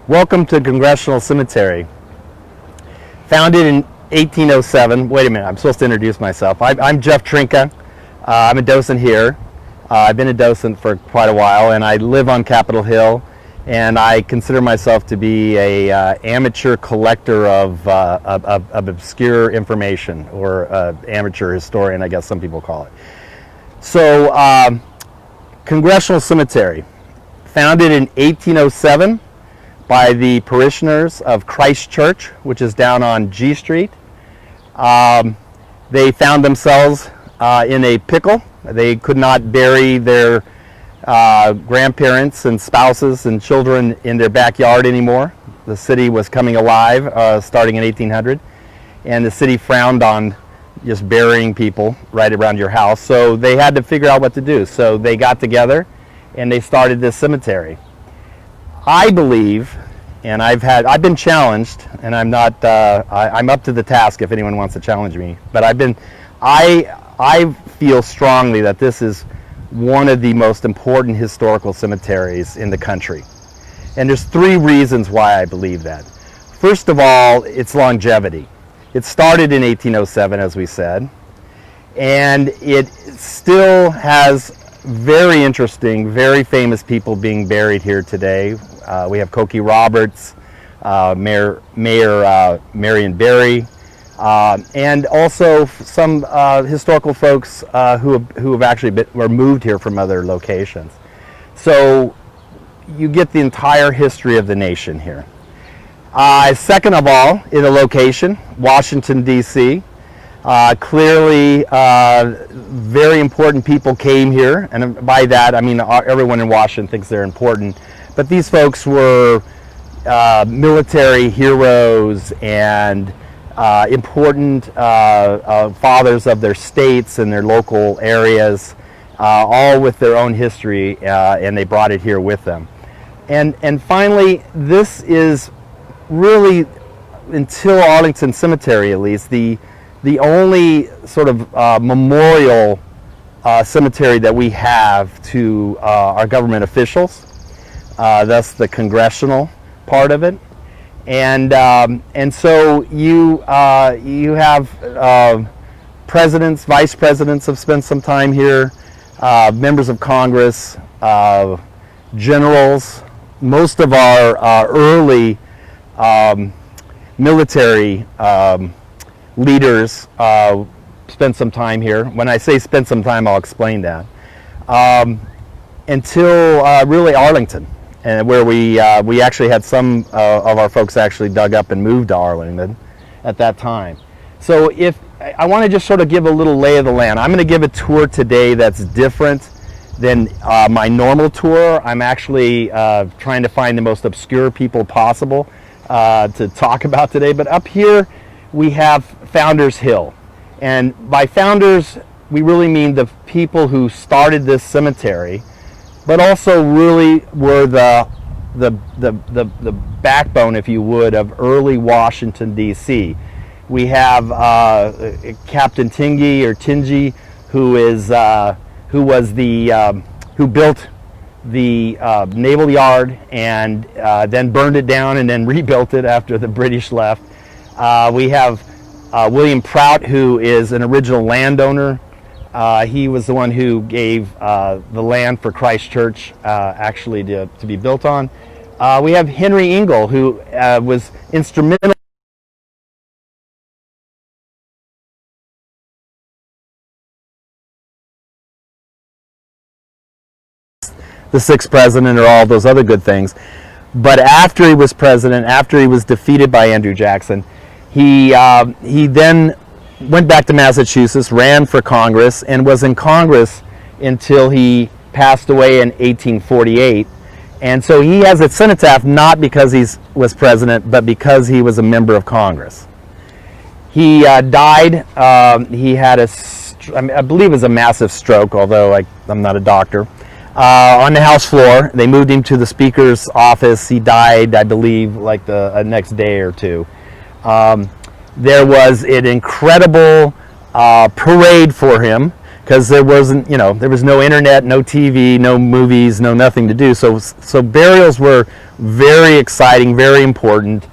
Welcome to Congressional Cemetery. Founded in 1807. Wait a minute, I'm supposed to introduce myself. I'm Jeff Trinca. I'm a docent here. I've been a docent for quite a while, and I live on Capitol Hill, and I consider myself to be a amateur collector of obscure information, or amateur historian, I guess some people call it. So, Congressional Cemetery, founded in 1807 by the parishioners of Christ Church, which is down on G Street. They found themselves in a pickle. They could not bury their grandparents and spouses and children in their backyard anymore. The city was coming alive starting in 1800, and the city frowned on just burying people right around your house. So they had to figure out what to do. So they got together and they started this cemetery. I believe, and I've been challenged, and I'm not, I'm up to the task if anyone wants to challenge me, but I feel strongly that this is one of the most important historical cemeteries in the country. And there's three reasons why I believe that. First of all, its longevity. It started in 1807, as we said, and it still has very interesting, very famous people being buried here today. We have Cokie Roberts, Mayor Marion Barry, and also some historical folks who have actually were moved here from other locations. So you get the entire history of the nation here. Second of all, in the location, Washington, D.C. Clearly, very important people came here, and by that I mean everyone in Washington thinks they're important, but these folks were military heroes and important fathers of their states and their local areas, all with their own history, and they brought it here with them. And finally, this is really, until Arlington Cemetery at least, the only sort of memorial cemetery that we have to our government officials. That's the congressional part of it, and so you have presidents, vice presidents have spent some time here, members of Congress, generals. Most of our early military leaders spent some time here. When I say spent some time, I'll explain that. Until really Arlington, and where we actually had some of our folks actually dug up and moved to Arlington at that time. So if I want to just sort of give a little lay of the land, I'm going to give a tour today that's different than my normal tour. I'm actually trying to find the most obscure people possible to talk about today. But up here we have Founders Hill, and by founders we really mean the people who started this cemetery, but also really were the backbone, if you would, of early Washington, D.C. We have Captain Tingy, who built the naval yard and then burned it down and then rebuilt it after the British left. We have William Prout, who is an original landowner. He was the one who gave the land for Christ Church actually to be built on. We have Henry Igle, who was instrumental the sixth president or all those other good things. But after he was president, after he was defeated by Andrew Jackson, he then went back to Massachusetts, ran for Congress, and was in Congress until he passed away in 1848. And so he has a cenotaph not because he was president, but because he was a member of Congress. He died, he had I believe it was a massive stroke, although I'm not a doctor, on the House floor. They moved him to the Speaker's office. He died, I believe, like the next day or two. There was an incredible parade for him. because there wasn't, there was no internet, no TV, no movies, no nothing to do. So burials were very exciting, very important.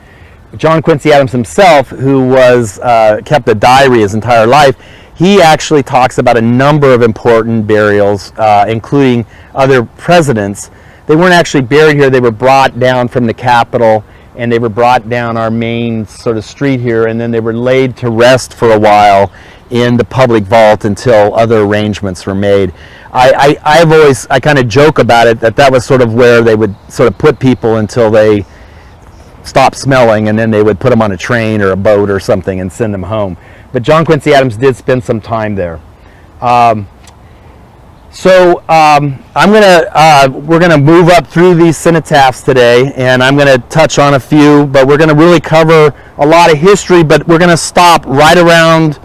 John Quincy Adams himself, who was kept a diary his entire life, he actually talks about a number of important burials, including other presidents. They weren't actually buried here. They were brought down from the Capitol, and they were brought down our main sort of street here, and then they were laid to rest for a while in the public vault until other arrangements were made. I kind of joke about it that was sort of where they would sort of put people until they stopped smelling, and then they would put them on a train or a boat or something and send them home. But John Quincy Adams did spend some time there. We're gonna move up through these cenotaphs today, and I'm gonna touch on a few, but we're gonna really cover a lot of history, but we're gonna stop right around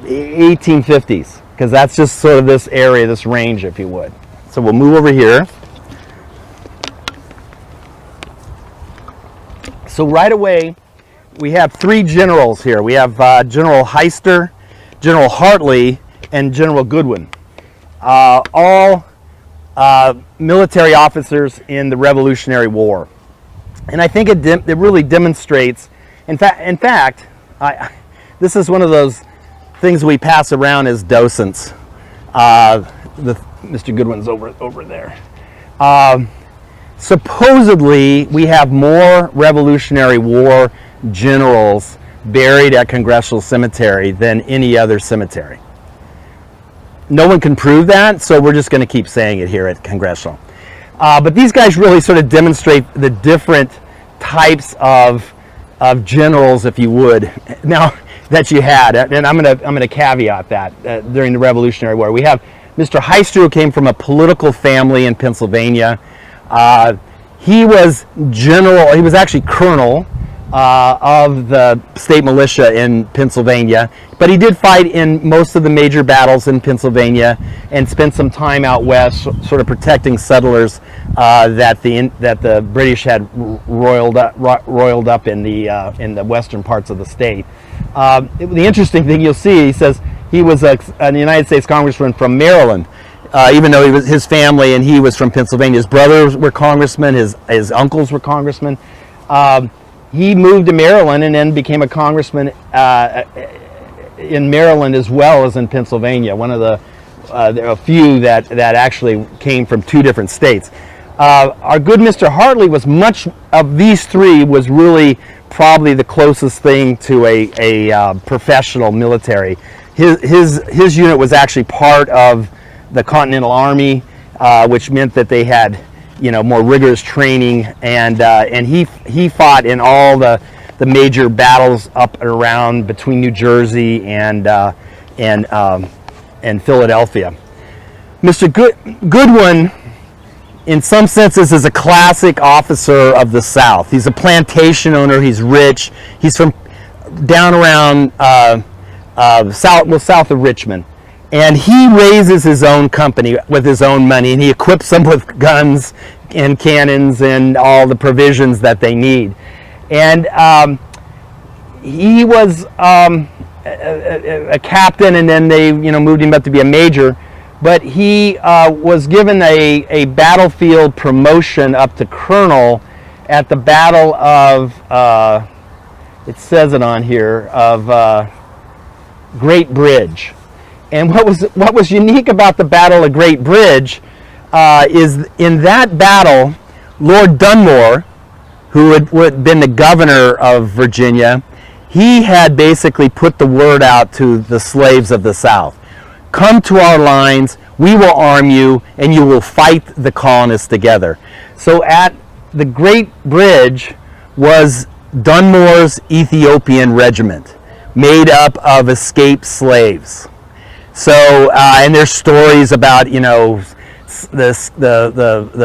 1850s, because that's just sort of this area, this range, if you would. So we'll move over here. So right away, we have three generals here. We have General Heister, General Hartley, and General Goodwin. All military officers in the Revolutionary War. And I think it really demonstrates, in fact, this is one of those things we pass around as docents. Mr. Goodwin's over there. Supposedly, we have more Revolutionary War generals buried at Congressional Cemetery than any other cemetery. No one can prove that, so we're just going to keep saying it here at Congressional. But these guys really sort of demonstrate the different types of generals, if you would, now that you had. And I'm going to caveat that during the Revolutionary War. We have Mr. Heister, who came from a political family in Pennsylvania. He was general. He was actually colonel of the state militia in Pennsylvania, but he did fight in most of the major battles in Pennsylvania and spent some time out west, sort of protecting settlers that the British had roiled up in the western parts of the state. The interesting thing you'll see, he says he was a United States congressman from Maryland. Even though his family and he was from Pennsylvania. His brothers were congressmen, his uncles were congressmen. He moved to Maryland and then became a congressman in Maryland as well as in Pennsylvania. One of there are a few that actually came from two different states. Our good Mr. Hartley was much of these three was really probably the closest thing to a professional military. His unit was actually part of the Continental Army, which meant that they had, more rigorous training, and he fought in all the major battles up and around between New Jersey and Philadelphia. Mr. Goodwin, in some senses, is a classic officer of the South. He's a plantation owner. He's rich. He's from down around south of Richmond. And he raises his own company with his own money, and he equips them with guns and cannons and all the provisions that they need. And he was a captain, and then they moved him up to be a major. But he was given a battlefield promotion up to colonel at the Battle of, it says it on here, of Great Bridge. And what was unique about the Battle of Great Bridge is in that battle, Lord Dunmore, who had been the governor of Virginia, he had basically put the word out to the slaves of the South. Come to our lines, we will arm you, and you will fight the colonists together. So at the Great Bridge was Dunmore's Ethiopian regiment, made up of escaped slaves. So, and there's stories about, the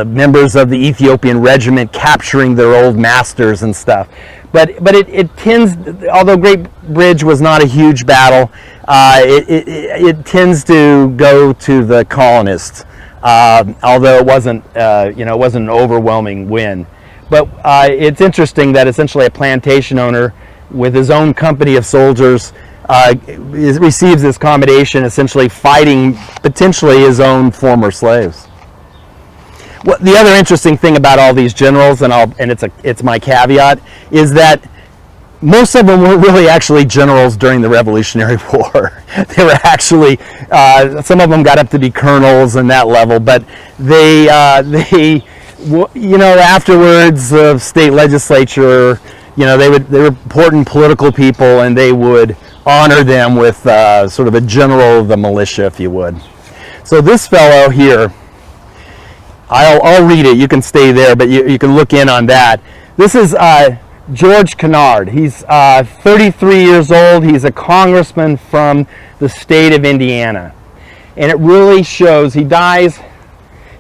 members of the Ethiopian regiment capturing their old masters and stuff. But it tends, although Great Bridge was not a huge battle, it tends to go to the colonists, although it wasn't, it wasn't an overwhelming win. But it's interesting that essentially a plantation owner with his own company of soldiers receives this commendation, essentially fighting potentially his own former slaves. Well, the other interesting thing about all these generals, and it's my caveat, is that most of them were really actually generals during the Revolutionary War. They were actually, some of them got up to be colonels and that level, but they afterwards, the state legislature, they were important political people, and they would honor them with sort of a general of the militia, if you would. So this fellow here, I'll read it. You can stay there, but you can look in on that. This is George Kennard. He's 33 years old. He's a congressman from the state of Indiana. And it really shows, he dies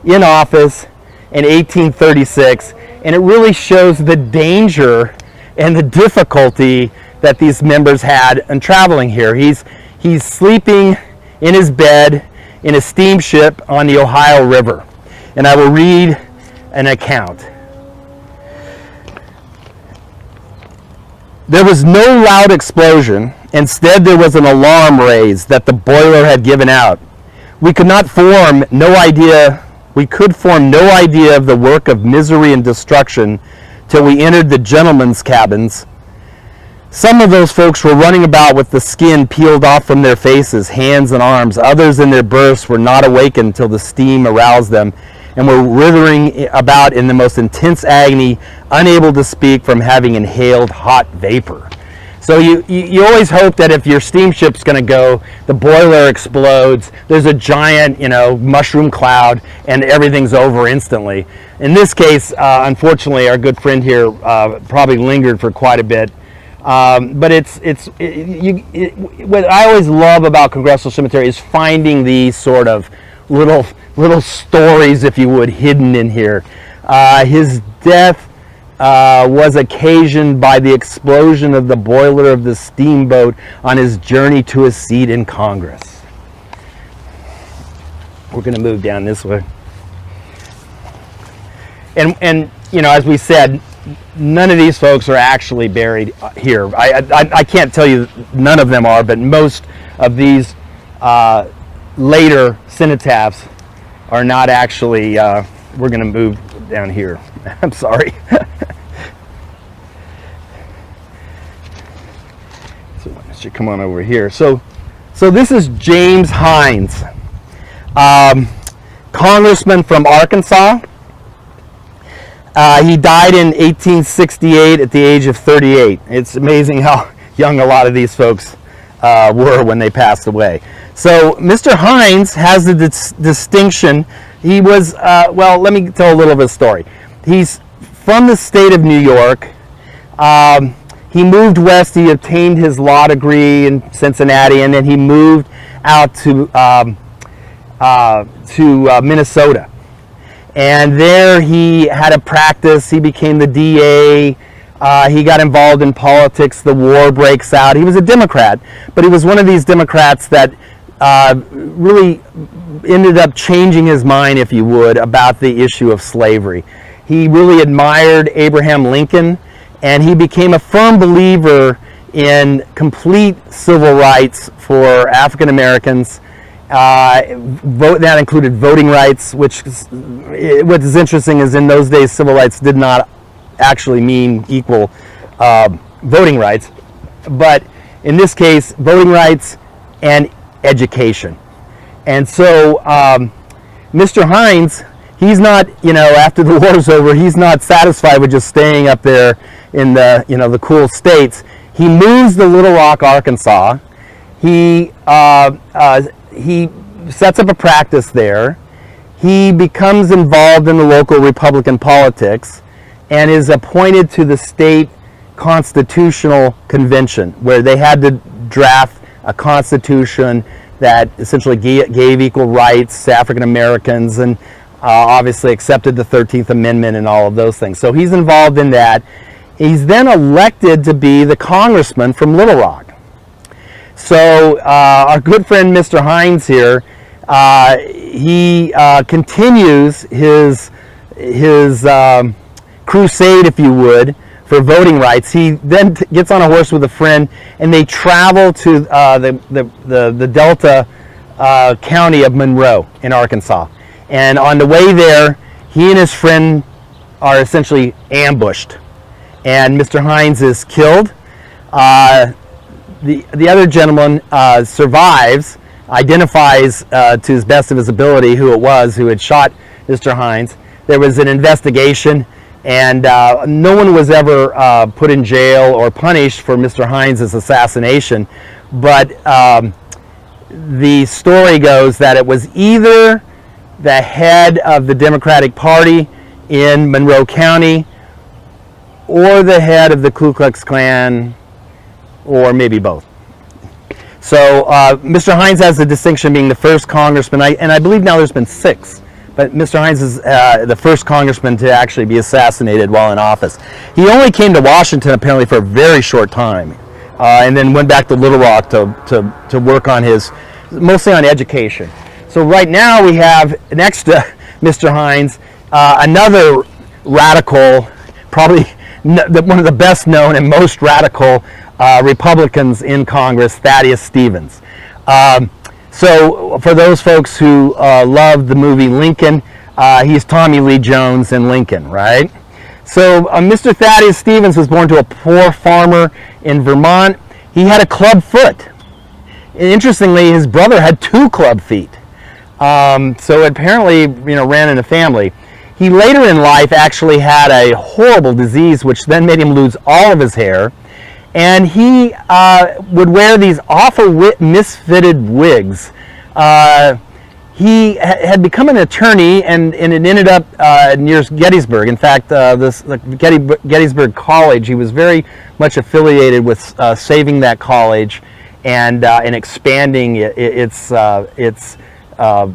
in office in 1836, and it really shows the danger and the difficulty that these members had in traveling here. He's sleeping in his bed in a steamship on the Ohio River. And I will read an account. There was no loud explosion. Instead, there was an alarm raised that the boiler had given out. We could form no idea of the work of misery and destruction till we entered the gentlemen's cabins. Some of those folks were running about with the skin peeled off from their faces, hands and arms. Others in their berths were not awakened till the steam aroused them, and were writhing about in the most intense agony, unable to speak from having inhaled hot vapor. So you always hope that if your steamship's going to go, the boiler explodes, there's a giant, mushroom cloud, and everything's over instantly. In this case, unfortunately, our good friend here probably lingered for quite a bit. But what I always love about Congressional Cemetery is finding these sort of little stories, if you would, hidden in here. His death was occasioned by the explosion of the boiler of the steamboat on his journey to his seat in Congress. We're going to move down this way. And as we said, none of these folks are actually buried here. I can't tell you none of them are, but most of these later cenotaphs are not actually, we're going to move down here. I'm sorry. So why don't you come on over here. So this is James Heinz, congressman from Arkansas. He died in 1868 at the age of 38. It's amazing how young a lot of these folks were when they passed away. So Mr. Heinz has the distinction. He was, let me tell a little of his story. He's from the state of New York. He moved west. He obtained his law degree in Cincinnati, and then he moved out to Minnesota. And there he had a practice. He became the DA. He got involved in politics. The war breaks out. He was a Democrat, but he was one of these Democrats that really ended up changing his mind, if you would, about the issue of slavery. He really admired Abraham Lincoln, and he became a firm believer in complete civil rights for African Americans. That included voting rights, which what is interesting is in those days civil rights did not actually mean equal voting rights, but in this case voting rights and education. And so Mr. Heinz, he's not, after the war's over, he's not satisfied with just staying up there in the, the cool states. He moves to Little Rock, Arkansas. He sets up a practice there. He becomes involved in the local Republican politics and is appointed to the state constitutional convention, where they had to draft a constitution that essentially gave equal rights to African Americans, and obviously accepted the 13th Amendment and all of those things. So he's involved in that. He's then elected to be the congressman from Little Rock. So our good friend Mr. Heinz here, he continues his crusade, if you would, for voting rights. He then gets on a horse with a friend, and they travel to the Delta county of Monroe in Arkansas. And on the way there, he and his friend are essentially ambushed, and Mr. Heinz is killed. The other gentleman survives, identifies to his best of his ability who it was who had shot Mr. Heinz. There was an investigation, and no one was ever put in jail or punished for Mr. Heinz's assassination. But the story goes that it was either the head of the Democratic Party in Monroe County or the head of the Ku Klux Klan, or maybe both. So Mr. Heinz has the distinction of being the first congressman, and I believe now there's been 6, but Mr. Heinz is the first congressman to actually be assassinated while in office. He only came to Washington apparently for a very short time, and then went back to Little Rock to work on mostly on education. So right now we have, next to Mr. Heinz, another radical, probably one of the best known and most radical Republicans in Congress, Thaddeus Stevens. So for those folks who love the movie Lincoln, he's Tommy Lee Jones in Lincoln, right? So Mr. Thaddeus Stevens was born to a poor farmer in Vermont. He had a club foot. Interestingly, his brother had 2 club feet. So apparently, ran in a family. He later in life actually had a horrible disease, which then made him lose all of his hair. And he would wear these awful misfitted wigs. He had become an attorney, and it ended up near Gettysburg. In fact, Gettysburg College, he was very much affiliated with saving that college and expanding its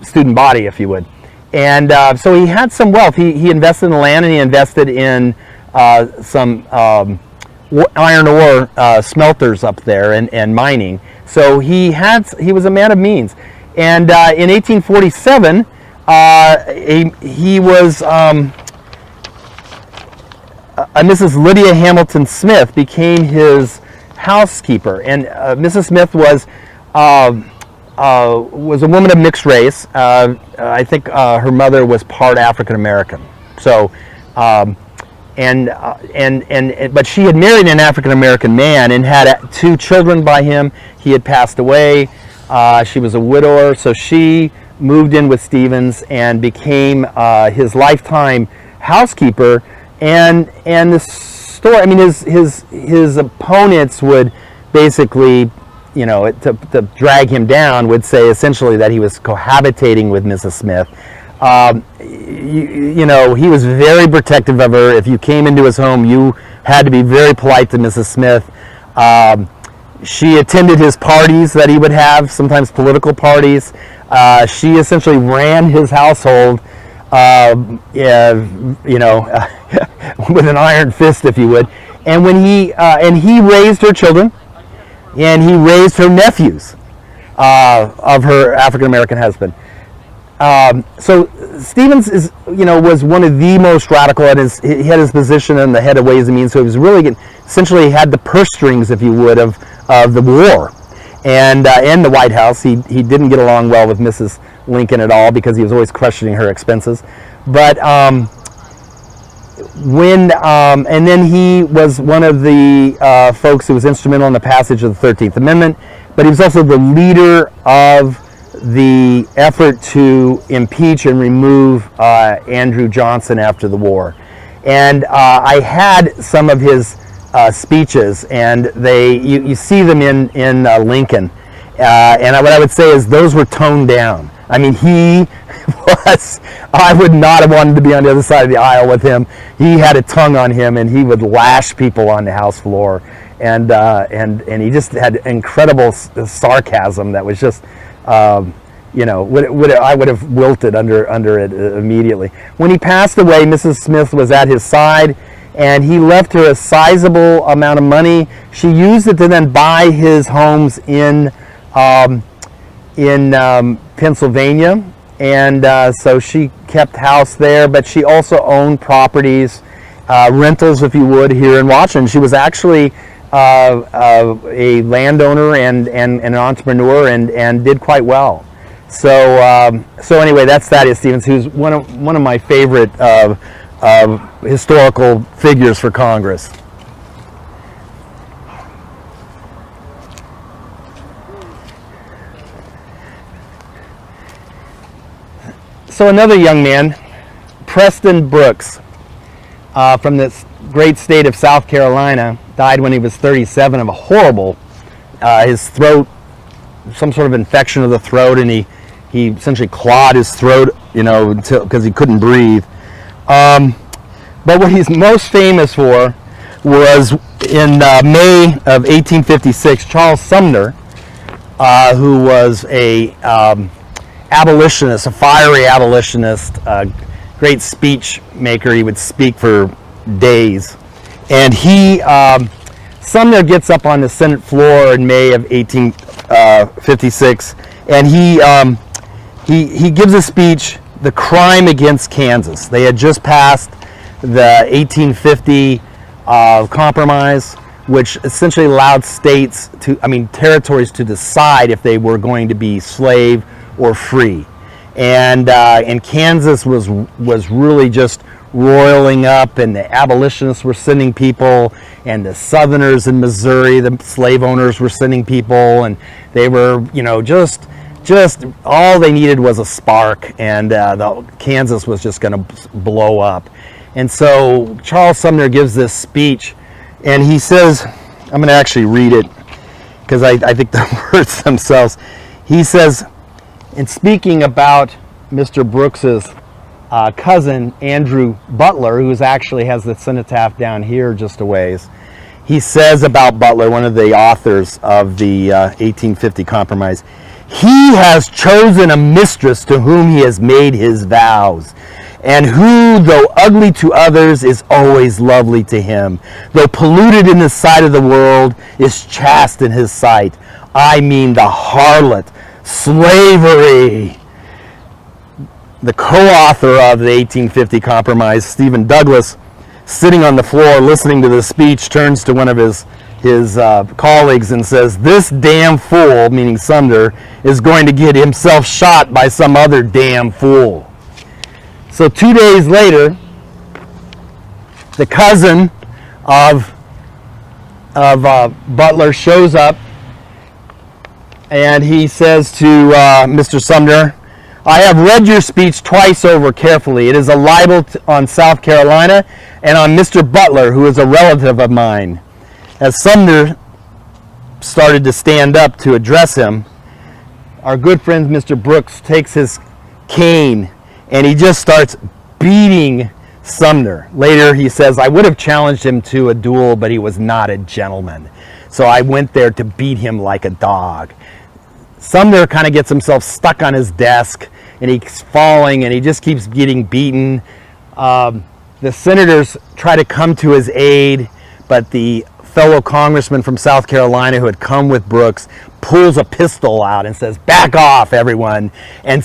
student body, if you would. And so he had some wealth. He invested in the land, and he invested in some iron ore smelters up there and mining. So he was a man of means. And in 1847, he was Mrs. Lydia Hamilton Smith became his housekeeper, and Mrs. Smith was a woman of mixed race. I think her mother was part African American. So, but she had married an African American man and had 2 children by him. He had passed away. She was a widower, so she moved in with Stevens and became his lifetime housekeeper. And the story, I mean, his opponents would basically, to drag him down, would say essentially that he was cohabitating with Mrs. Smith. He was very protective of her. If you came into his home, you had to be very polite to Mrs. Smith. She attended his parties that he would have, sometimes political parties. She essentially ran his household, with an iron fist, if you would. And when he raised her children, and he raised her nephews of her African American husband. So Stevens was one of the most radical. He had his position in the head of Ways and Means, so he was really essentially had the purse strings, if you would, of the war and the White House. He didn't get along well with Mrs. Lincoln at all because he was always questioning her expenses. But and then he was one of the folks who was instrumental in the passage of the 13th Amendment, but he was also the leader of the effort to impeach and remove Andrew Johnson after the war. And I had some of his speeches, and you see them in Lincoln. And what I would say is those were toned down. I mean, I would not have wanted to be on the other side of the aisle with him. He had a tongue on him, and he would lash people on the House floor. And he just had incredible sarcasm that was just, I would have wilted under it immediately. When he passed away, Mrs. Smith was at his side, and he left her a sizable amount of money. She used it to then buy his homes in Pennsylvania, and so she kept house there, but she also owned properties rentals, if you would, here in Washington. She was actually a landowner and an entrepreneur, and did quite well. So anyway, that's Thaddeus Stevens, who's one of my favorite historical figures for Congress. So another young man, Preston Brooks, from this great state of South Carolina, died when he was 37 of a horrible, his throat, some sort of infection of the throat, and he essentially clawed his throat, because he couldn't breathe. But what he's most famous for was in May of 1856, Charles Sumner, who was a abolitionist, a fiery abolitionist, great speech maker. He would speak for days. And Sumner gets up on the Senate floor in May of 1856, and he gives a speech, The Crime Against Kansas. They had just passed the 1850 compromise, which essentially allowed territories to decide if they were going to be slave or free. And Kansas was really just roiling up, and the abolitionists were sending people, and the Southerners in Missouri, the slave owners, were sending people, and they were, just all they needed was a spark, and Kansas was just going to blow up. And so Charles Sumner gives this speech, and he says, I'm going to actually read it because I think the words themselves. He says, in speaking about Mr. Brooks's cousin, Andrew Butler, who actually has the cenotaph down here just a ways, he says about Butler, one of the authors of the 1850 compromise, he has chosen a mistress to whom he has made his vows, and who, though ugly to others, is always lovely to him. Though polluted in the sight of the world, is chaste in his sight. I mean the harlot, slavery. The co-author of the 1850 compromise, Stephen Douglas, sitting on the floor listening to the speech, turns to one of his colleagues and says, this damn fool, meaning Sumner, is going to get himself shot by some other damn fool. So 2 days later, the cousin of Butler shows up, and he says to Mr. Sumner, I have read your speech twice over carefully. It is a libel on South Carolina and on Mr. Butler, who is a relative of mine. As Sumner started to stand up to address him, our good friend Mr. Brooks takes his cane and he just starts beating Sumner. Later he says, I would have challenged him to a duel, but he was not a gentleman. So I went there to beat him like a dog. Sumner kind of gets himself stuck on his desk, and he's falling, and he just keeps getting beaten. The senators try to come to his aid, but the fellow congressman from South Carolina who had come with Brooks pulls a pistol out and says, back off, everyone. And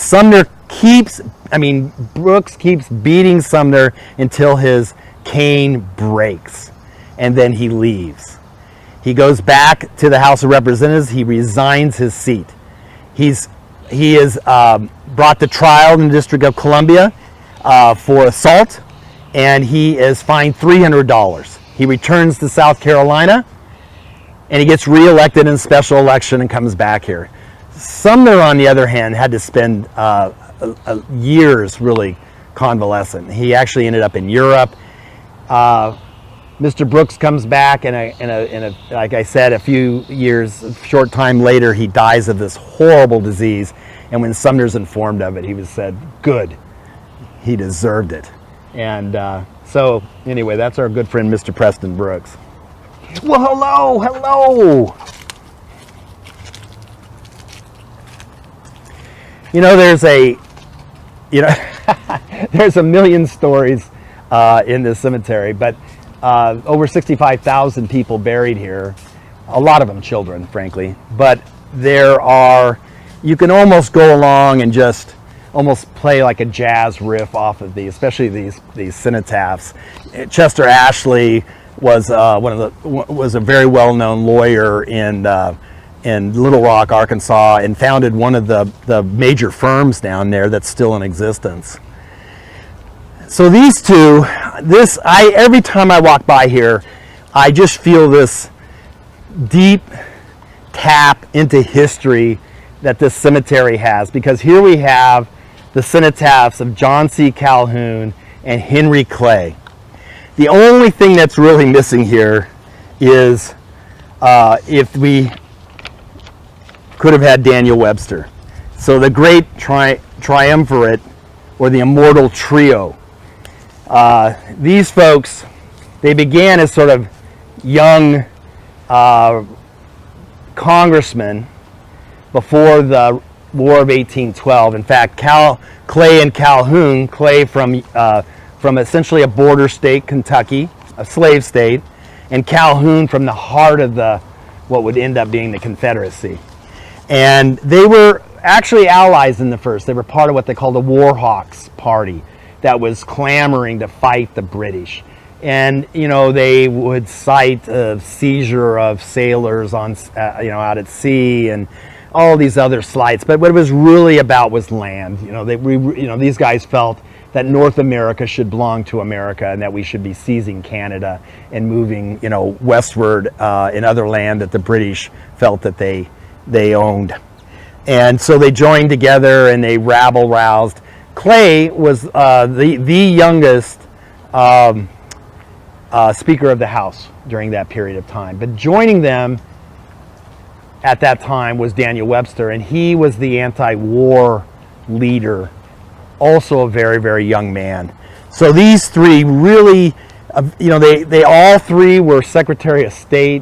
Brooks keeps beating Sumner until his cane breaks, and then he leaves. He goes back to the House of Representatives. He resigns his seat. He is brought to trial in the District of Columbia for assault, and he is fined $300. He returns to South Carolina, and he gets reelected in a special election and comes back here. Sumner, on the other hand, had to spend years really convalescent. He actually ended up in Europe. Mr. Brooks comes back, and like I said, a short time later, he dies of this horrible disease. And when Sumner's informed of it, he was said, good, he deserved it. And so anyway, that's our good friend, Mr. Preston Brooks. Well, hello. There's a million stories in this cemetery, but over 65,000 people buried here, a lot of them children, frankly. But you can almost go along and just almost play like a jazz riff off of these, especially these cenotaphs. Chester Ashley was was a very well-known lawyer in Little Rock, Arkansas, and founded one of the major firms down there that's still in existence. So these two, every time I walk by here, I just feel this deep tap into history that this cemetery has, because here we have the cenotaphs of John C. Calhoun and Henry Clay. The only thing that's really missing here is if we could have had Daniel Webster. So the great triumvirate, or the immortal trio. These folks, they began as sort of young congressmen before the War of 1812. In fact, Clay and Calhoun, Clay from essentially a border state, Kentucky, a slave state, and Calhoun from the heart of what would end up being the Confederacy. And they were actually allies in the first. They were part of what they called the War Hawks Party that was clamoring to fight the British. And they would cite a seizure of sailors on out at sea and all these other slights. But what it was really about was land. These guys felt that North America should belong to America, and that we should be seizing Canada and moving westward in other land that the British felt that they owned. And so they joined together and they rabble-roused. Clay was the youngest Speaker of the House during that period of time. But joining them at that time was Daniel Webster, and he was the anti-war leader, also a very, very young man. So these three really, they all three were Secretary of State.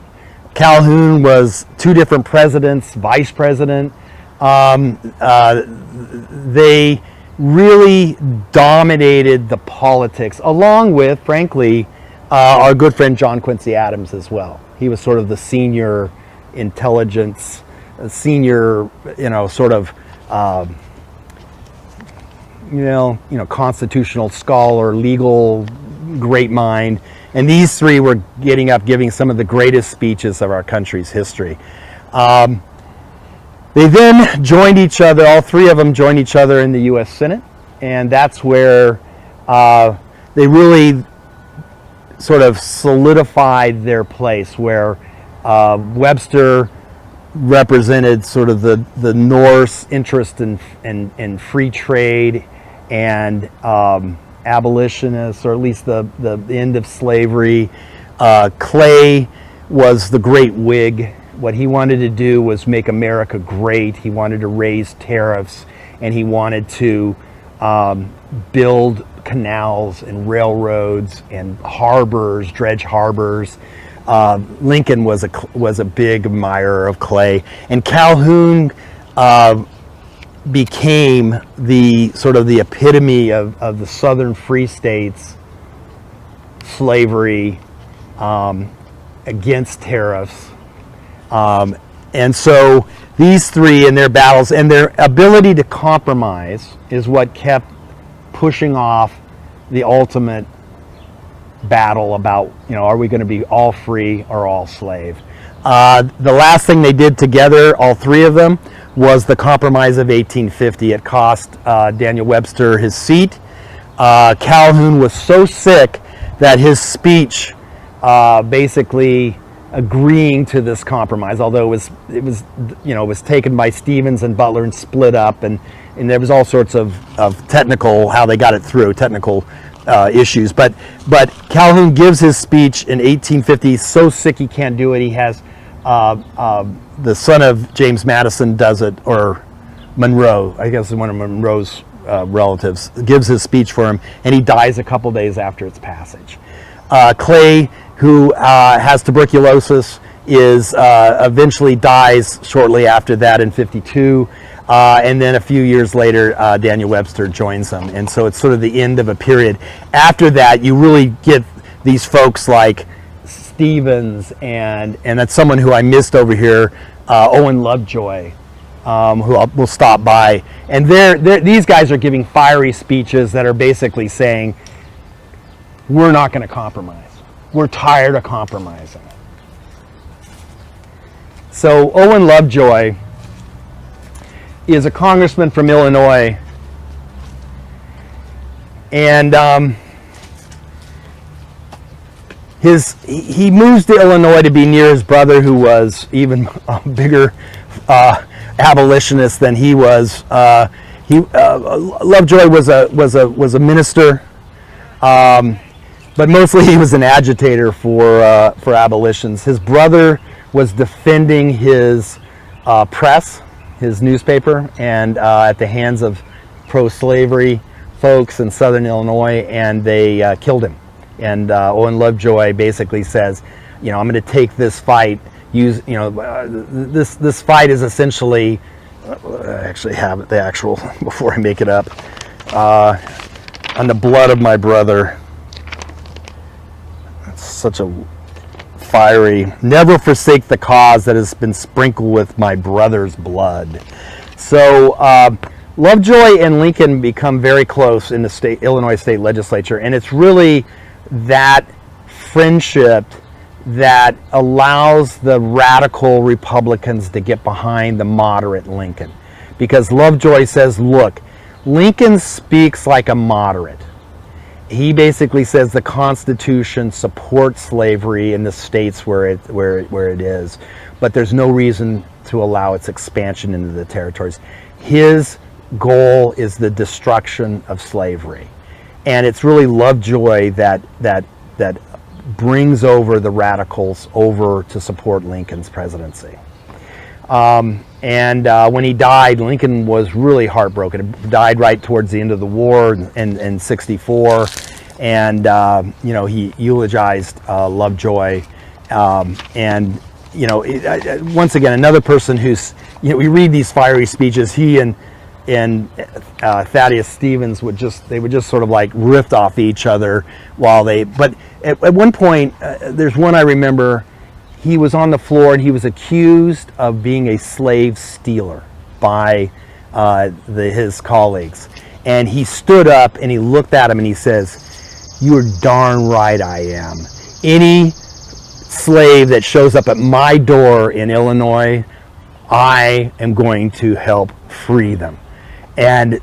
Calhoun was two different presidents, vice president. They really dominated the politics, along with, frankly, our good friend John Quincy Adams as well. He was sort of the senior intelligence, senior, constitutional scholar, legal great mind. And these three were getting up, giving some of the greatest speeches of our country's history. They then joined each other, all three of them joined each other in the U.S. Senate, and that's where they really sort of solidified their place, where Webster represented sort of the North's interest in free trade and abolitionists, or at least the end of slavery. Clay was the great Whig. What he wanted to do was make America great. He wanted to raise tariffs, and he wanted to build canals and railroads and harbors, dredge harbors. Lincoln was a big admirer of Clay, and Calhoun became the sort of the epitome of the Southern free states, slavery, against tariffs. And so these three in their battles and their ability to compromise is what kept pushing off the ultimate battle about, are we going to be all free or all slave? The last thing they did together, all three of them, was the Compromise of 1850. It cost Daniel Webster his seat. Calhoun was so sick that his speech basically agreeing to this compromise, although it was taken by Stevens and Butler and split up, and there was all sorts of technical, how they got it through, technical issues. But Calhoun gives his speech in 1850. He's so sick he can't do it. He has the son of James Madison does it, or Monroe, I guess one of Monroe's relatives, gives his speech for him, and he dies a couple days after its passage. Clay, who has tuberculosis, eventually dies shortly after that in 52. And then a few years later, Daniel Webster joins them. And so it's sort of the end of a period. After that, you really get these folks like Stevens, and that's someone who I missed over here, Owen Lovejoy, who will stop by. And these guys are giving fiery speeches that are basically saying, we're not going to compromise. We're tired of compromising. So Owen Lovejoy is a congressman from Illinois, and he moves to Illinois to be near his brother, who was even a bigger abolitionist than he was. Lovejoy was a minister, but mostly he was an agitator for abolitions. His brother was defending his press, his newspaper, and at the hands of pro-slavery folks in Southern Illinois, and they killed him. And Owen Lovejoy basically says, I'm going to take this fight. This fight is essentially. I actually have the actual before I make it up. On the blood of my brother. That's such a fiery. Never forsake the cause that has been sprinkled with my brother's blood. So Lovejoy and Lincoln become very close in the Illinois state legislature, and it's really that friendship that allows the radical Republicans to get behind the moderate Lincoln. Because Lovejoy says, look, Lincoln speaks like a moderate. He basically says the Constitution supports slavery in the states where it is, but there's no reason to allow its expansion into the territories. His goal is the destruction of slavery. And it's really Lovejoy that brings over the radicals over to support Lincoln's presidency. When he died, Lincoln was really heartbroken. He died right towards the end of the war in '64, and he eulogized Lovejoy. Once again, another person who's, we read these fiery speeches. He and Thaddeus Stevens would just sort of like riff off each other but at one point, there's one I remember. He was on the floor and he was accused of being a slave stealer by his colleagues. And he stood up and he looked at him and he says, "You're darn right I am. Any slave that shows up at my door in Illinois, I am going to help free them." And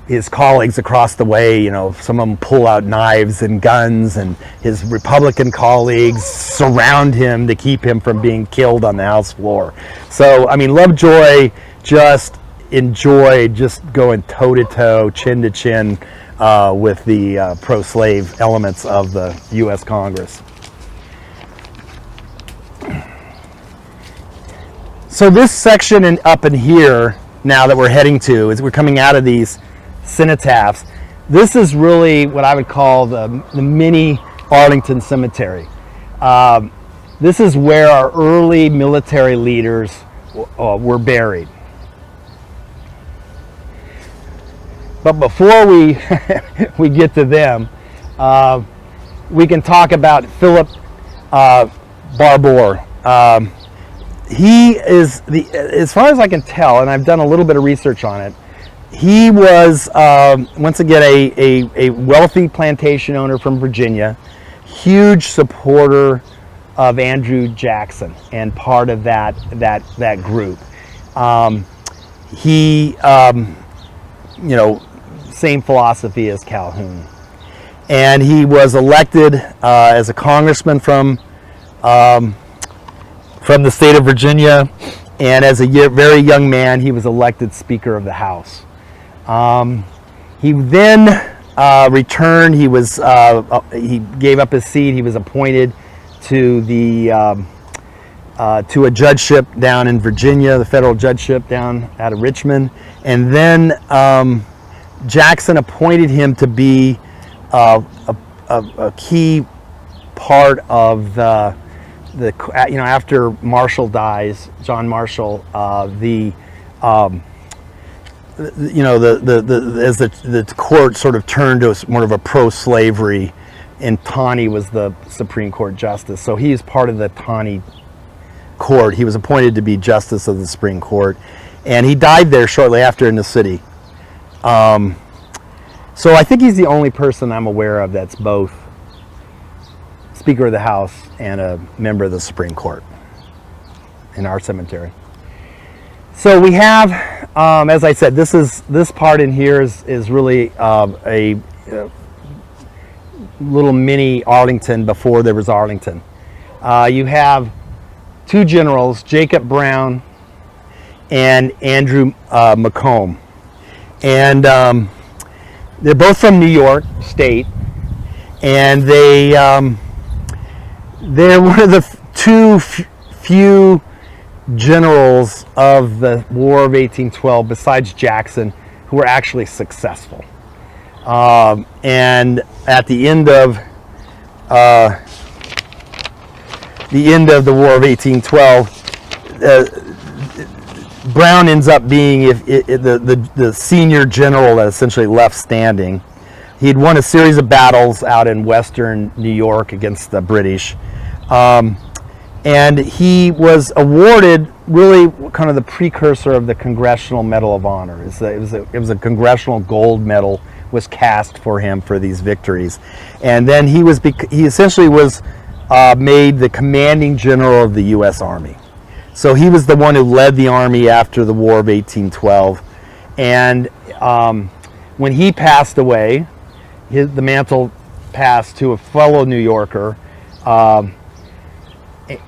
his colleagues across the way, some of them pull out knives and guns, and his Republican colleagues surround him to keep him from being killed on the House floor. So, Lovejoy just enjoyed just going toe-to-toe, chin-to-chin with the pro-slave elements of the U.S. Congress. So this section up in here, now that we're heading to, is we're coming out of these cenotaphs. This is really what I would call the mini Arlington Cemetery. This is where our early military leaders were buried. But before we we get to them, we can talk about Philip Barbour. He is as far as I can tell, and I've done a little bit of research on it, he was once again a wealthy plantation owner from Virginia, huge supporter of Andrew Jackson and part of that group. He same philosophy as Calhoun, and he was elected as a congressman from the state of Virginia, and as a very young man, he was elected Speaker of the House. He then returned. He gave up his seat. He was appointed to a judgeship down in Virginia, the federal judgeship down out of Richmond, and then Jackson appointed him to be a key part of after Marshall dies, John Marshall, as the court sort of turned to more of a pro-slavery, and Taney was the Supreme Court justice, so he is part of the Taney court. He was appointed to be justice of the Supreme Court, and he died there shortly after in the city. So I think he's the only person I'm aware of that's both Speaker of the House and a member of the Supreme Court in our cemetery. So we have, as I said, this part in here is really a little mini Arlington before there was Arlington. You have two generals, Jacob Brown and Andrew Macomb, and they're both from New York State, and they're one of the few generals of the War of 1812, besides Jackson, who were actually successful. And at the end of the War of 1812, Brown ends up being the senior general that essentially left standing. He'd won a series of battles out in western New York against the British. And he was awarded really kind of the precursor of the Congressional Medal of Honor. It was a Congressional Gold Medal was cast for him for these victories. And then he essentially was made the commanding general of the U.S. Army. So he was the one who led the Army after the War of 1812. And when he passed away, the mantle passed to a fellow New Yorker,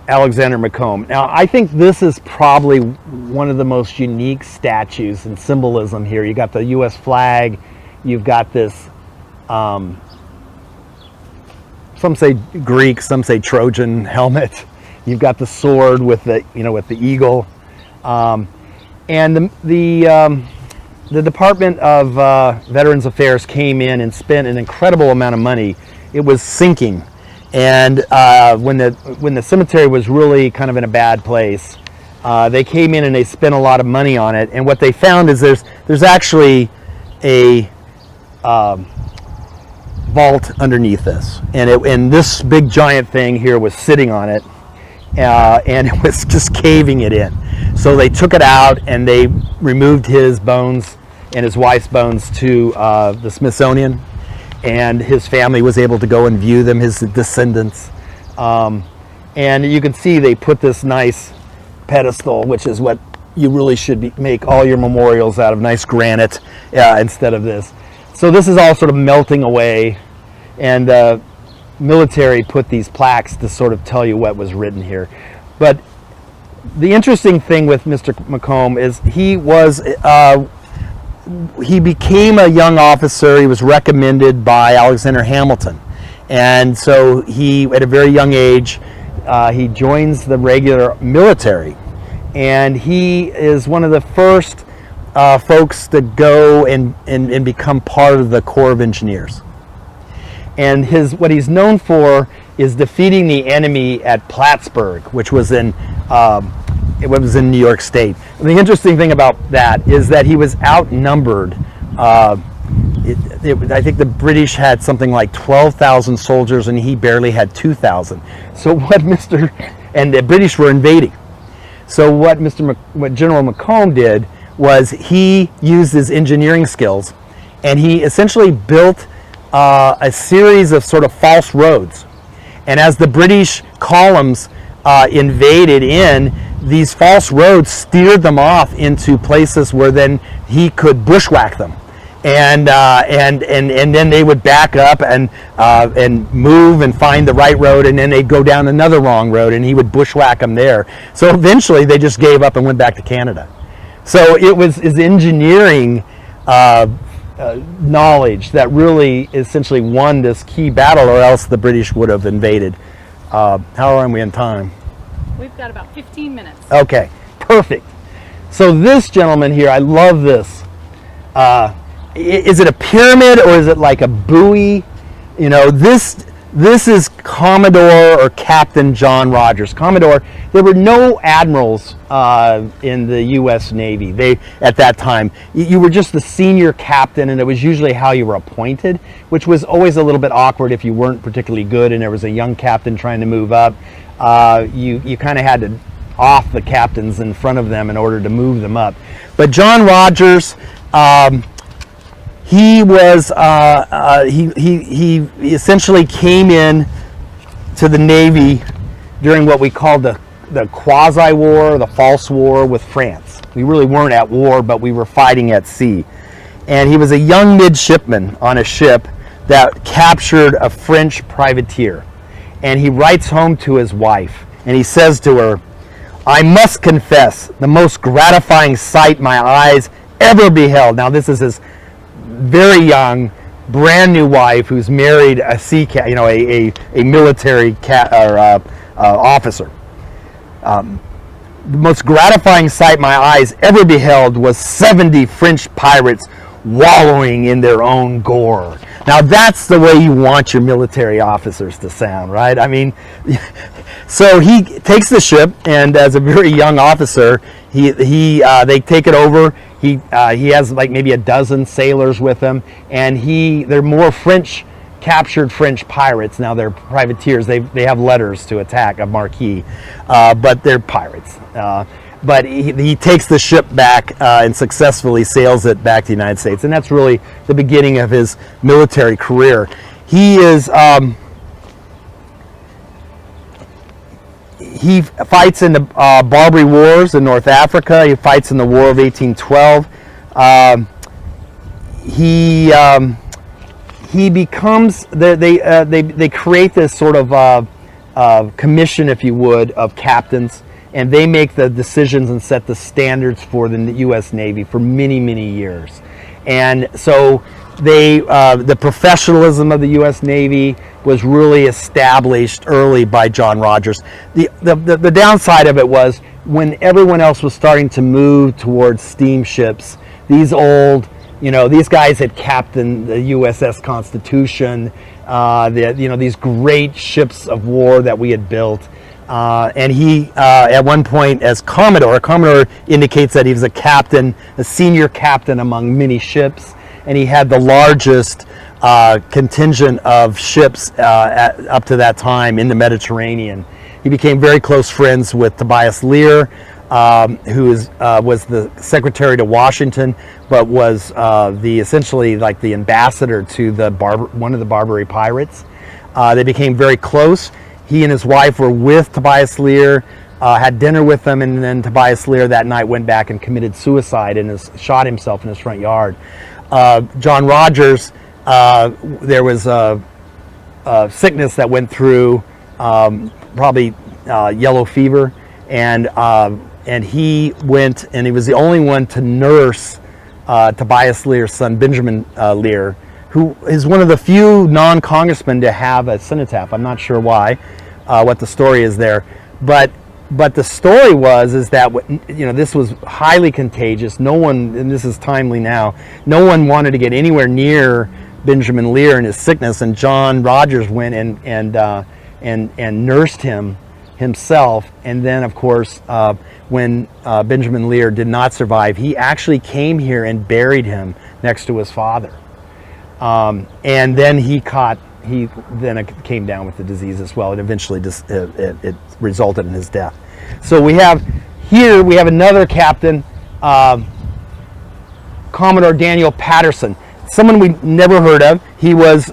Alexander Macomb. Now, I think this is probably one of the most unique statues and symbolism here. You got the U.S. flag, you've got this, some say Greek, some say Trojan helmet. You've got the sword with the eagle, and the Department of Veterans Affairs came in and spent an incredible amount of money. It was sinking, and when the cemetery was really kind of in a bad place, they came in and they spent a lot of money on it. And what they found is there's actually a vault underneath this, and this big giant thing here was sitting on it. And it was just caving it in. So they took it out and they removed his bones and his wife's bones to the Smithsonian, and his family was able to go and view them, his descendants. And you can see they put this nice pedestal, which is what you really should make all your memorials out of, nice granite instead of this. So this is all sort of melting away, and military put these plaques to sort of tell you what was written here. But the interesting thing with Mr. Macomb is he became a young officer. He was recommended by Alexander Hamilton, and so he, at a very young age, he joins the regular military, and he is one of the first folks to go and become part of the Corps of Engineers. And what he's known for is defeating the enemy at Plattsburgh, which was in New York State. And the interesting thing about that is that he was outnumbered. I think the British had something like 12,000 soldiers, and he barely had 2,000. So and the British were invading. So what General Macomb did was he used his engineering skills, and he essentially built a series of sort of false roads. And as the British columns invaded in, these false roads steered them off into places where then he could bushwhack them. And then they would back up and move and find the right road, and then they'd go down another wrong road, and he would bushwhack them there. So eventually they just gave up and went back to Canada. So it was his engineering knowledge that really essentially won this key battle, or else the British would have invaded. How are we in time? We've got about 15 minutes. Okay, perfect. So this gentleman here, I love this. Is it a pyramid or is it like a buoy? You know, this is Commodore or Captain John Rogers. Commodore, there were no admirals in the U.S. Navy. At that time, you were just the senior captain, and it was usually how you were appointed, which was always a little bit awkward if you weren't particularly good and there was a young captain trying to move up. You kind of had to off the captains in front of them in order to move them up. But John Rogers, he was he essentially came in to the Navy during what we called the quasi-war, the false war with France. We really weren't at war, but we were fighting at sea. And he was a young midshipman on a ship that captured a French privateer. And he writes home to his wife, and he says to her, "I must confess, the most gratifying sight my eyes ever beheld." Now this is his very young, brand new wife who's married a a military officer. The most gratifying sight my eyes ever beheld was 70 French pirates wallowing in their own gore. Now that's the way you want your military officers to sound, right? I mean, so he takes the ship, and as a very young officer, they take it over. He has like maybe a dozen sailors with him, and they're more captured French pirates. Now they're privateers. They have letters to attack a marquis, but they're pirates. But he takes the ship back and successfully sails it back to the United States, and that's really the beginning of his military career. He fights in the Barbary Wars in North Africa. He fights in the War of 1812. He becomes they create this sort of commission, if you would, of captains, and they make the decisions and set the standards for the U.S. Navy for many, many years. And so the professionalism of the U.S. Navy was really established early by John Rogers. The downside of it was when everyone else was starting to move towards steamships, these guys had captained the USS Constitution, these great ships of war that we had built. And he, at one point, as Commodore, a Commodore indicates that he was a senior captain among many ships, and he had the largest contingent of ships up to that time in the Mediterranean. He became very close friends with Tobias Lear, who was the secretary to Washington, but was essentially like the ambassador to one of the Barbary pirates. They became very close. He and his wife were with Tobias Lear, had dinner with them, and then Tobias Lear that night went back and committed suicide and shot himself in his front yard. John Rogers, there was a sickness that went through, probably yellow fever, and he went, and he was the only one to nurse Tobias Lear's son, Benjamin Lear, who is one of the few non-congressmen to have a cenotaph. I'm not sure why, what the story is there, but the story is that this was highly contagious. No one, and this is timely now, no one wanted to get anywhere near Benjamin Lear in his sickness, and John Rogers went and nursed him himself. And then, of course, when Benjamin Lear did not survive, he actually came here and buried him next to his father. And then he came down with the disease as well, and eventually it resulted in his death. So we have another captain, Commodore Daniel Patterson, someone we never heard of. He was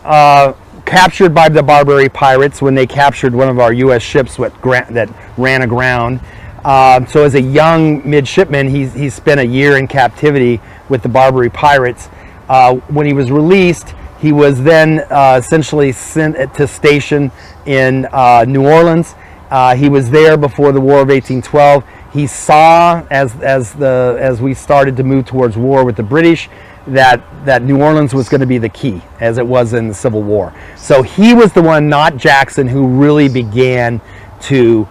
captured by the Barbary pirates when they captured one of our U.S. ships that ran aground. So as a young midshipman, he spent a year in captivity with the Barbary pirates. When he was released, he was then essentially sent to station in New Orleans. He was there before the War of 1812. He saw, as we started to move towards war with the British, that New Orleans was going to be the key, as it was in the Civil War. So he was the one, not Jackson, who really began to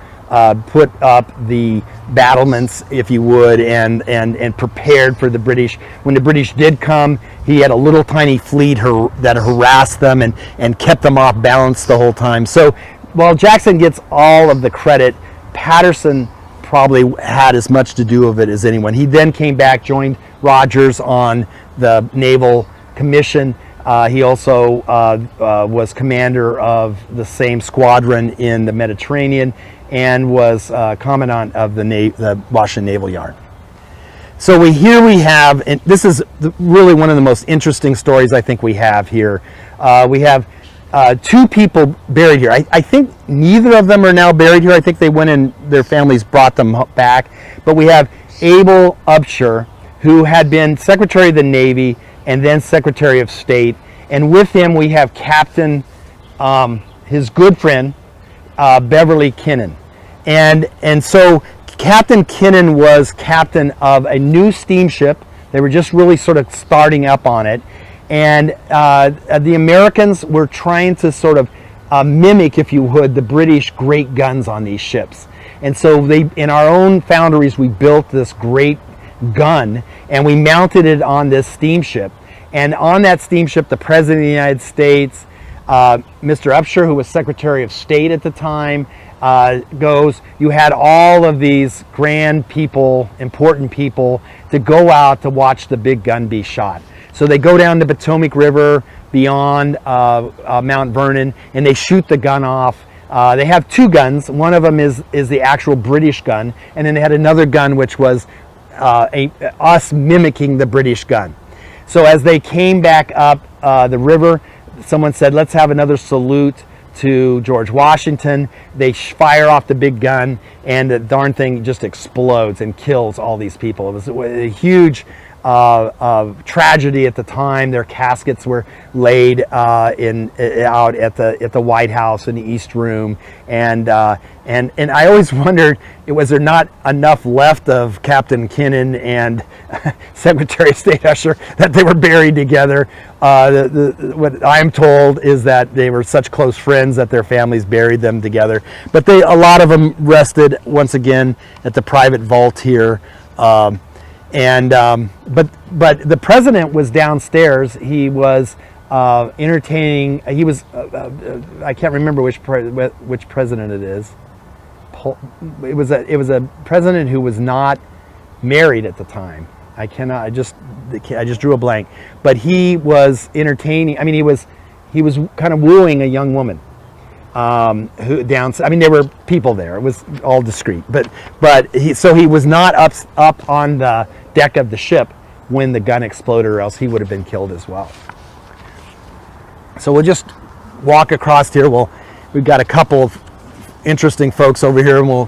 put up the battlements, if you would, and prepared for the British. When the British did come, he had a little tiny fleet that harassed them and kept them off balance the whole time. So while Jackson gets all of the credit, Patterson probably had as much to do with it as anyone. He then came back, joined Rogers on the Naval Commission, He also was commander of the same squadron in the Mediterranean and was commandant of the Washington Naval Yard. So here we have, and this is really one of the most interesting stories I think we have here. We have two people buried here. I think neither of them are now buried here. I think they went and their families brought them back. But we have Archibald Henderson, who had been Secretary of the Navy and then Secretary of State. And with him we have Captain, his good friend, Beverly Kinnan. And so Captain Kinnan was captain of a new steamship. They were just really sort of starting up on it. And the Americans were trying to sort of mimic, if you would, the British great guns on these ships. And so in our own foundries, we built this great gun and we mounted it on this steamship. And on that steamship, the President of the United States, Mr. Upshur, who was Secretary of State at the time, goes. You had all of these grand people, important people, to go out to watch the big gun be shot. So they go down the Potomac River beyond Mount Vernon, and they shoot the gun off. They have two guns. One of them is the actual British gun, and then they had another gun which was us mimicking the British gun. So as they came back up the river, someone said, let's have another salute to George Washington. They fire off the big gun, and the darn thing just explodes and kills all these people. It was a huge tragedy at the time. Their caskets were laid out at the White House in the East Room, and I always wondered, was there not enough left of Captain Kinnan and Secretary of State Usher that they were buried together? What I'm told is that they were such close friends that their families buried them together. But a lot of them rested once again at the private vault here. But the president was downstairs. He was entertaining. He was I can't remember which president it is. It was a president who was not married at the time. I just drew a blank. But he was entertaining. I mean, he was kind of wooing a young woman. Who down? I mean, there were people there. It was all discreet. But he was not up on the deck of the ship when the gun exploded, or else he would have been killed as well. So we'll just walk across here. We've got a couple of interesting folks over here, and we'll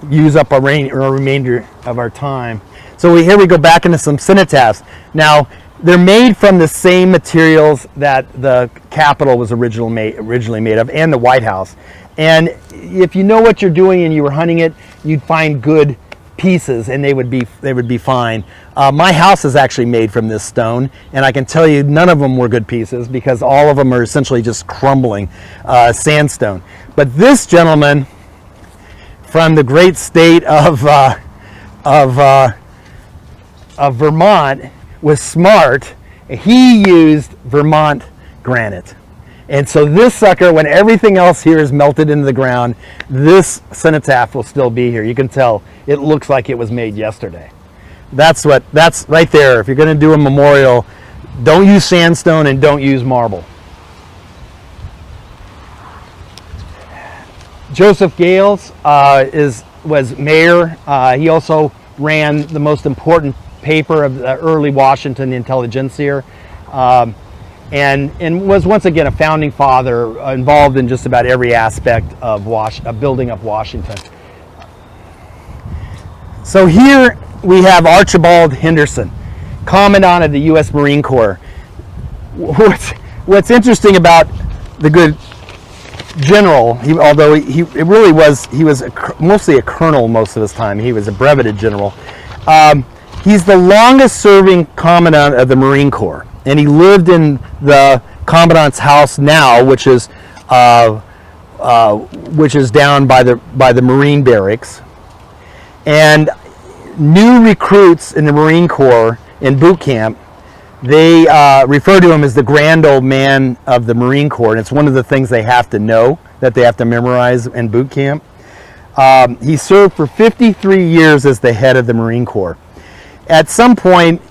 use up our remainder of our time. So here we go back into some cenotaphs. Now, they're made from the same materials that the Capitol was originally made of, and the White House. And if you know what you're doing and you were hunting it, you'd find good pieces, and they would be fine. My house is actually made from this stone, and I can tell you none of them were good pieces because all of them are essentially just crumbling sandstone. But this gentleman from the great state of Vermont was smart. He used Vermont granite. And so this sucker, when everything else here is melted into the ground, this cenotaph will still be here. You can tell it looks like it was made yesterday. That's right there. If you're going to do a memorial, don't use sandstone and don't use marble. Joseph Gales was mayor. He also ran the most important paper of the early Washington, the Intelligencer, and was once again a founding father involved in just about every aspect of building up Washington. So here we have Archibald Henderson, Commandant of the U.S. Marine Corps. What's interesting about the good general, he was mostly a colonel most of his time. He was a breveted general. He's the longest serving commandant of the Marine Corps, and he lived in the commandant's house now, which is down by the Marine barracks. And new recruits in the Marine Corps in boot camp, they refer to him as the grand old man of the Marine Corps, and it's one of the things they have to know, that they have to memorize in boot camp. He served for 53 years as the head of the Marine Corps. At some point,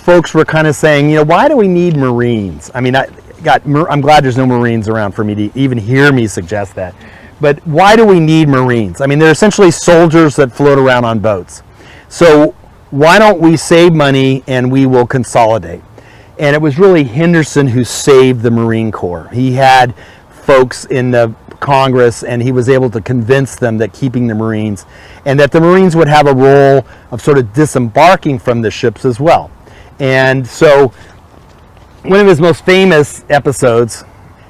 folks were kind of saying, why do we need Marines? I mean, I'm glad there's no Marines around for me to even hear me suggest that. But why do we need Marines? I mean, they're essentially soldiers that float around on boats. So why don't we save money and we will consolidate? And it was really Henderson who saved the Marine Corps. He had folks in the Congress, and he was able to convince them that keeping the Marines, and that the Marines would have a role of sort of disembarking from the ships as well. And so one of his most famous episodes,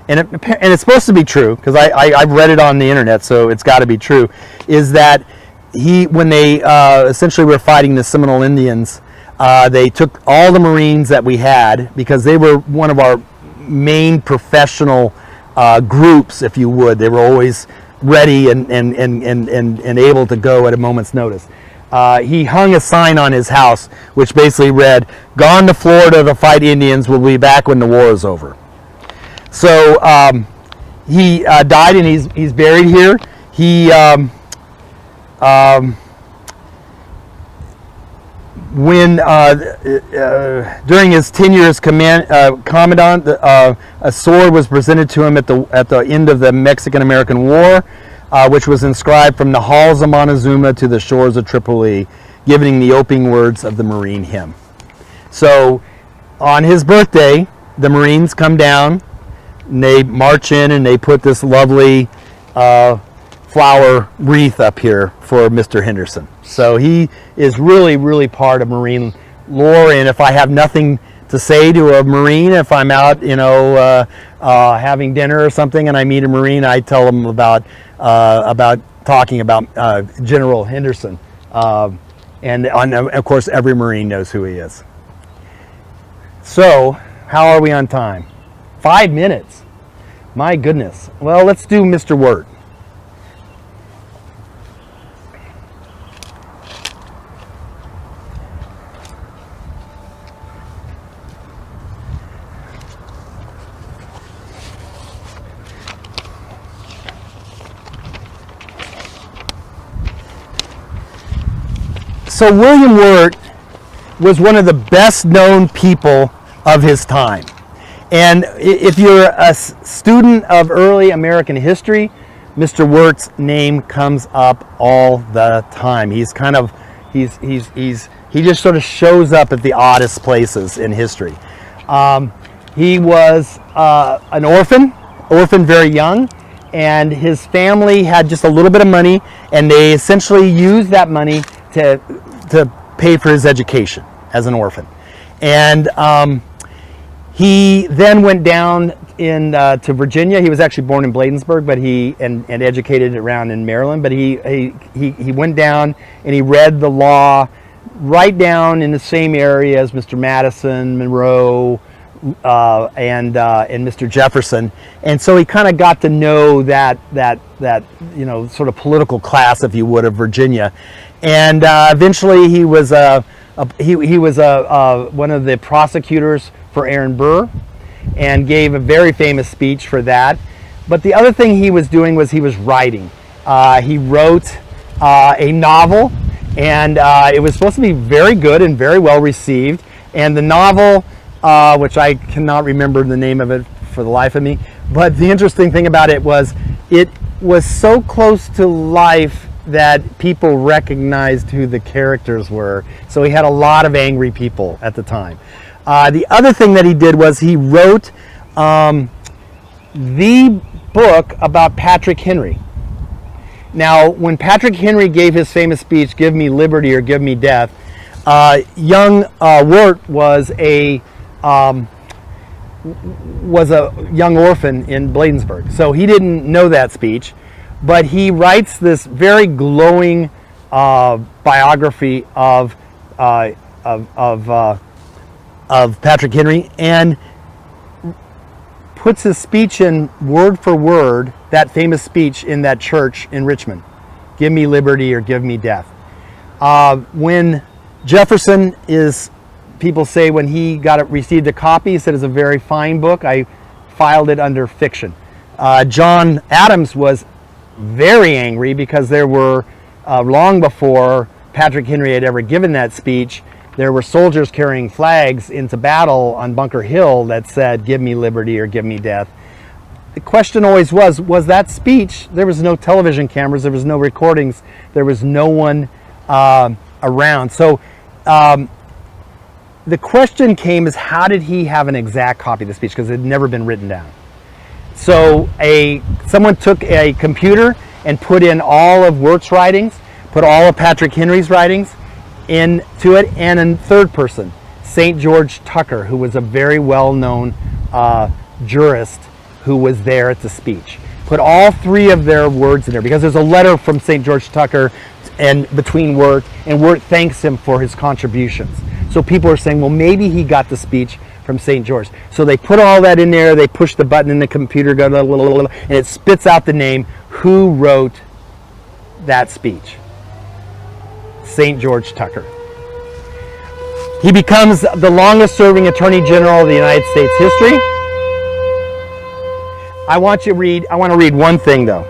and it's supposed to be true, because I've read it on the internet, so it's got to be true, is that when they essentially were fighting the Seminole Indians, they took all the Marines that we had, because they were one of our main professional groups, if you would. They were always ready and able to go at a moment's notice. He hung a sign on his house which basically read, "Gone to Florida to fight Indians, will be back when the war is over." So he died, and he's buried here. He during his tenure as commandant, a sword was presented to him at the end of the Mexican-American War, which was inscribed, "From the halls of Montezuma to the shores of Tripoli," giving the opening words of the Marine hymn. So on his birthday, the Marines come down, and they march in, and they put this lovely flower wreath up here for Mr. Henderson. So he is really, really part of Marine lore. And if I have nothing to say to a Marine, if I'm out, having dinner or something, and I meet a Marine, I tell them about talking about General Henderson. And of course, every Marine knows who he is. So, how are we on time? 5 minutes. My goodness. Well, let's do Mr. Wurtz. So William Wurtz was one of the best known people of his time. And if you're a student of early American history, Mr. Wurtz's name comes up all the time. He just sort of shows up at the oddest places in history. He was an orphan very young, and his family had just a little bit of money, and they essentially used that money to pay for his education as an orphan. And he then went down to Virginia. He was actually born in Bladensburg, but and educated around in Maryland. But he went down and he read the law right down in the same area as Mr. Madison, Monroe, and Mr. Jefferson. And so he kind of got to know that sort of political class, if you would, of Virginia. And eventually he was one of the prosecutors for Aaron Burr, and gave a very famous speech for that. But the other thing he was doing was he was writing. He wrote a novel, and it was supposed to be very good and very well received. And the novel, which I cannot remember the name of it for the life of me, but the interesting thing about it was so close to life that people recognized who the characters were. So he had a lot of angry people at the time. The other thing that he did was he wrote the book about Patrick Henry. Now, when Patrick Henry gave his famous speech, "Give me liberty or give me death," young Wurtz was a young orphan in Bladensburg. So he didn't know that speech, but he writes this very glowing biography of Patrick Henry, and puts his speech in word for word, that famous speech in that church in Richmond. "Give me liberty or give me death." When Jefferson people say when he received a copy, he said it's a very fine book. I filed it under fiction. John Adams was very angry because there were, long before Patrick Henry had ever given that speech, there were soldiers carrying flags into battle on Bunker Hill that said, "Give me liberty" or "Give me death." The question always was that speech? There was no television cameras, there was no recordings, there was no one around. So the question came is, how did he have an exact copy of the speech? Because it had never been written down. So someone took a computer and put in all of Wurtz's writings, put all of Patrick Henry's writings into it, and in third person, St. George Tucker, who was a very well-known jurist who was there at the speech. Put all three of their words in there, because there's a letter from St. George Tucker and between Wurtz, and Wurtz thanks him for his contributions. So people are saying, well, maybe he got the speech from St. George. So they put all that in there, they push the button in the computer, go, and it spits out the name who wrote that speech. St. George Tucker. He becomes the longest serving Attorney General of the United States history. I want to read one thing though.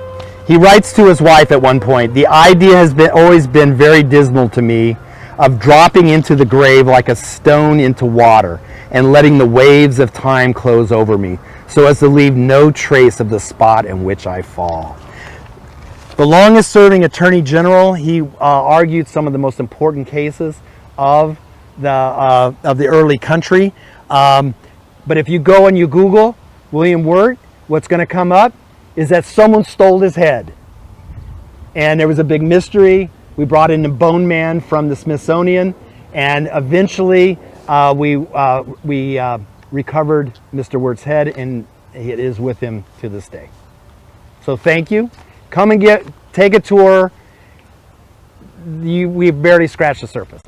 He writes to his wife at one point, "The idea has always been very dismal to me of dropping into the grave like a stone into water and letting the waves of time close over me so as to leave no trace of the spot in which I fall." The longest serving Attorney General, he argued some of the most important cases of the early country. But if you go and you Google William Wirt, what's going to come up is that someone stole his head. And there was a big mystery. We brought in the bone man from the Smithsonian, and eventually we recovered Mr. Wurtz's head, and it is with him to this day. So thank you. Come and take a tour. We've barely scratched the surface.